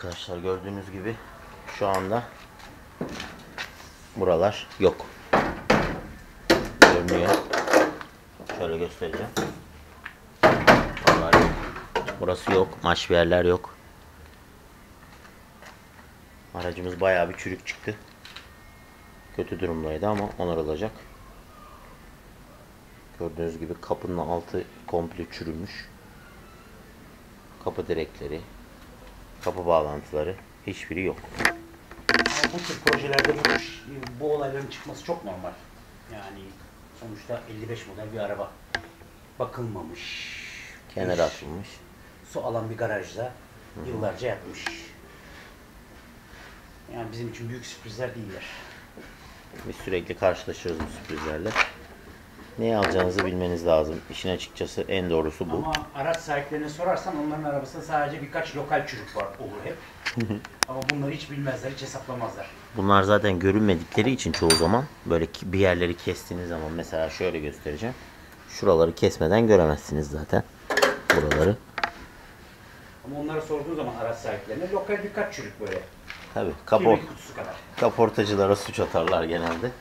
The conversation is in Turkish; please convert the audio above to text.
Arkadaşlar gördüğünüz gibi şu anda buralar yok. Görünüyor. Şöyle göstereceğim. Vallahi yok. Burası yok. Maş bir yerler yok. Aracımız bayağı bir çürük çıktı. Kötü durumdaydı ama onarılacak. Gördüğünüz gibi kapının altı komple çürümüş. Kapı direkleri, kapı bağlantıları hiçbiri yok. Bu tür projelerde bu olayların çıkması çok normal. Yani sonuçta 55 model bir araba. Bakılmamış. Kenara atılmış. Su alan bir garajda yıllarca yatmış. Yani bizim için büyük sürprizler değiller. Biz sürekli karşılaşıyoruz bu sürprizlerle. Neyi alacağınızı bilmeniz lazım. İşin açıkçası en doğrusu bu. Ama araç sahiplerine sorarsan onların arabasında sadece birkaç lokal çürük var olur hep. Ama bunları hiç bilmezler, hiç hesaplamazlar. Bunlar zaten görünmedikleri için çoğu zaman böyle bir yerleri kestiğiniz zaman mesela şöyle göstereceğim. Şuraları kesmeden göremezsiniz zaten. Buraları. Ama onlara sorduğun zaman araç sahiplerine lokal birkaç çürük böyle. Tabii Kemik kutusu kadar. kaportacılara suç atarlar genelde.